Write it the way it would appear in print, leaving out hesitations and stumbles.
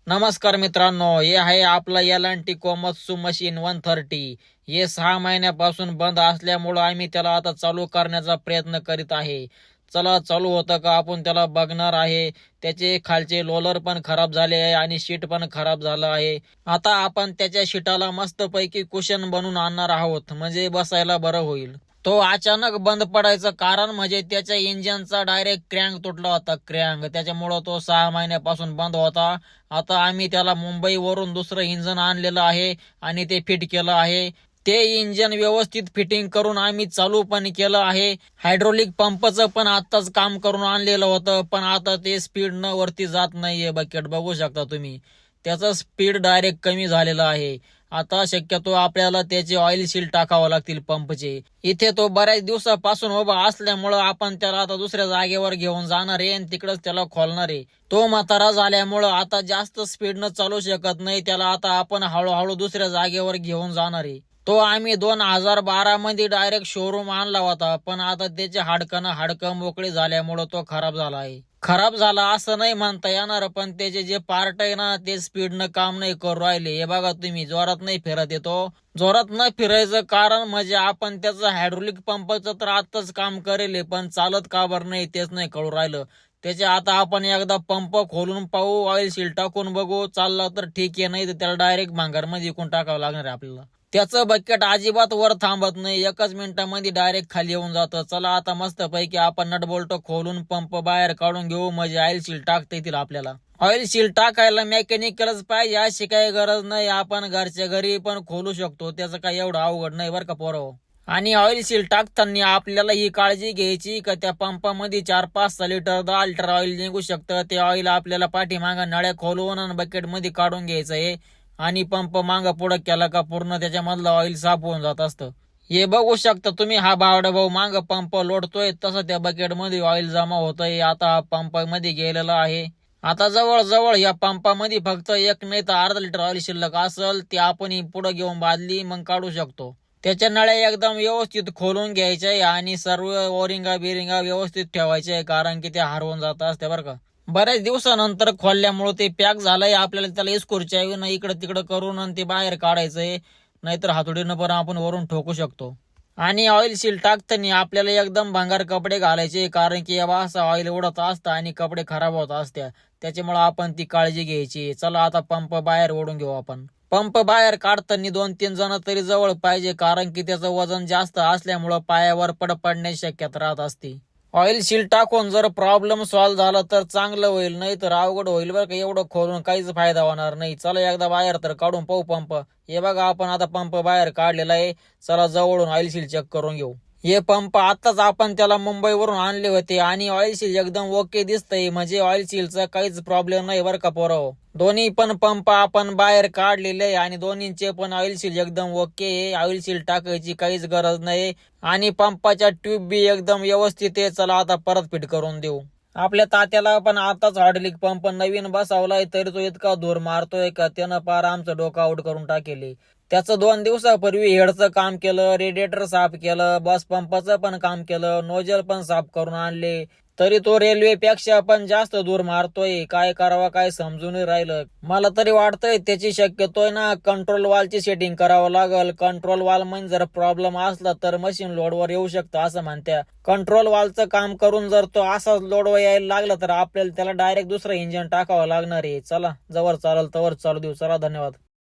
नमस्कार मित्रांनो, हे आहे आपला L&T कोमत्सू मशीन 130. हे 6 महिन्यापासून बंद असल्यामुळं आम्ही त्याला आता चालू करण्याचा प्रयत्न करीत आहे. चला चालू होतं का आपण त्याला बघणार आहे. त्याचे खालचे रोलर पण खराब झाले आहे आणि शीट पण खराब झालं आहे. आता आपण त्याच्या शीटाला मस्तपैकी कुशन बनवून आणणार आहोत, म्हणजे बसायला बरं होईल. तो अचानक बंद पडायचं कारण म्हणजे त्याच्या इंजिनचा डायरेक्ट क्रँक तुटला होता. त्याच्यामुळं तो 6 महिन्यापासून बंद होता. आता आम्ही त्याला मुंबईवरून दुसरं इंजन आणलेलं आहे आणि ते फिट केलं आहे. ते इंजन व्यवस्थित फिटिंग करून आम्ही चालू पण केलं आहे. हायड्रोलिक पंपचं पण आत्ताच काम करून आणलेलं होतं, पण आता ते स्पीडनं वरती जात नाहीये. बकेट बघू शकता तुम्ही, त्याचं स्पीड डायरेक्ट कमी झालेलं आहे. आता शक्यतो आपल्याला त्याचे ऑइल सील टाकावं लागतील पंपचे. इथे तो बऱ्याच दिवसापासून उभा असल्यामुळं आपण त्याला आता दुसऱ्या जागेवर घेऊन जाणार आहे आणि तिकडच त्याला खोलणार आहे. तो म्हातारा झाल्यामुळं आता जास्त स्पीडनं चालू शकत नाही. त्याला आता आपण हळूहळू दुसऱ्या जागेवर घेऊन जाणार आहे. तो आम्ही 2012 मध्ये डायरेक्ट शोरूम आणला होता, पण आता त्याचे हाडकं मोकळे झाल्यामुळं तो खराब झाला आहे. खराब झाला असं नाही म्हणता येणार, पण त्याचे जे पार्ट आहे ना ते स्पीडनं काम नाही करू राहिले. हे बघा तुम्ही, जोरात नाही फिरत येतो. जोरात न फिरायचं कारण म्हणजे आपण त्याचं हायड्रोलिक पंपचं तर आताच काम करेल, पण चालत का बरं नाही तेच नाही कळू राहिलं. त्याच्या आता आपण एकदा पंप खोलून पाहू, ऑइल सील टाकून बघू. चालला तर ठीक आहे, नाही तर त्याला डायरेक्ट भांगारमध्ये विकून टाकावं लागणार आहे आपल्याला. त्याचं बकेट अजिबात वर थांबत नाही, एकच मिनिटामध्ये डायरेक्ट खाली येऊन जातं. चला आता मस्त पैकी आपण नट बोल्ट खोलून पंप बाहेर काढून घेऊ, म्हणजे ऑइल सील टाकता येतील आपल्याला. ऑइल सील टाकायला मेकॅनिकलच पाहिजे अशी काही गरज नाही, आपण घरच्या घरी पण खोलू शकतो. त्याचं काही एवढं अवघड नाही बरं का पोरं. आणि ऑइल सील टाकताना आपल्याला ही काळजी घ्यायची का त्या पंपामध्ये 4-5 लिटर 10 लिटर ऑइल निघू शकतं. ते ऑइल आपल्याला पाठीमागं नळ्या खोलून आणि बकेट मध्ये काढून घ्यायचं आहे आणि पंप मागं पुढं केला का पूर्ण त्याच्यामधलं ऑइल साफ होऊन जात असतं. हे बघू शकता तुम्ही, हा बावडा भाऊ मागं पंप लोटतोय तसं त्या बकेट मध्ये ऑइल जमा होतंय. आता हा पंप मध्ये गेलेला आहे. आता जवळ या पंपामध्ये फक्त 1 नाही तर अर्धा लिटर ऑइल शिल्लक असेल, ते आपण पुढे घेऊन बादली मग काढू शकतो. त्याच्या नळ्या एकदम व्यवस्थित खोलून घ्यायच्या आणि सर्व ओरिंगा बिरिंगा व्यवस्थित ठेवायचे, कारण की ते हरवून जात असते बरं का. बऱ्याच दिवसानंतर खोलल्यामुळे ते पॅक झालंय. आपल्याला त्याला इस्कुरच्या इकडं तिकडं करून आणि ते बाहेर काढायचंय, नाहीतर हातोडीनं पण आपण वरून ठोकू शकतो. आणि ऑइल सील टाकताना आपल्याला एकदम भंगार कपडे घालायचे, कारण की असं ऑइल उडत असतं आणि कपडे खराब होत असत्या. त्याच्यामुळे आपण ती काळजी घ्यायची. चला आता पंप बाहेर ओढून घेऊ आपण. पंप बाहेर काढताना 2-3 जण तरी जवळ पाहिजे, कारण की त्याचं वजन जास्त असल्यामुळं पायावर पडण्याची शक्यता राहत असते. ऑइल सील टाकून जर प्रॉब्लेम सॉल्व्ह झाला तर चांगलं होईल, नाही तर अवघड होईल बरं का. एवढं खोलून काहीच फायदा होणार नाही. चला एकदा बाहेर तर काढून पाहू पंप. हे बघा, आपण आता पंप बाहेर काढलेला आहे. चला जवळून ऑइल सील चेक करून घेऊ. हे पंप आताच आपण त्याला मुंबईवरून आणले होते आणि ऑइल सील एकदम ओके दिसतंय, म्हणजे ऑइल सीलचा काहीच प्रॉब्लेम नाही बरं का पोराव. दोन्ही पण पंप आपण बाहेर काढलेले आहे आणि दोन्हींचे पण ऑइल सील एकदम ओके आहे. ऑइल सील टाकायची काहीच गरज नाही आणि पंपाच्या ट्यूब बी एकदम व्यवस्थित आहे. चला आता परत फिट करून देऊ. आपल्या तात्याला पण आताच हायड्रोलिक पंप नवीन बसवलाय, तरी तो इतका धूर मारतोय का त्यानं पार आमचं डोकं आउट करून टाकेले. त्याचं 2 दिवसापूर्वी हेडचं काम केलं, रेडिएटर साफ केलं, बस पंपाचं पण काम केलं, नोजल पण साफ करून आणले, तरी तो रेल्वेपेक्षा पण जास्त दूर मारतोय. काय करावं काय समजून राहिलं. मला तरी वाटतंय त्याची शक्यतोय ना कंट्रोल वालची सेटिंग करावं लागल. कंट्रोल वाल म्हणजे जर प्रॉब्लेम असला तर मशीन लोडवर येऊ शकतं असं म्हणत्या. कंट्रोल वालचं काम करून जर तो असाच लोडवर यायला लागला तर आपल्याला त्याला डायरेक्ट दुसरं इंजिन टाकावं लागणार आहे. चला जवळ चालल तवर चालू देऊ. चला, धन्यवाद.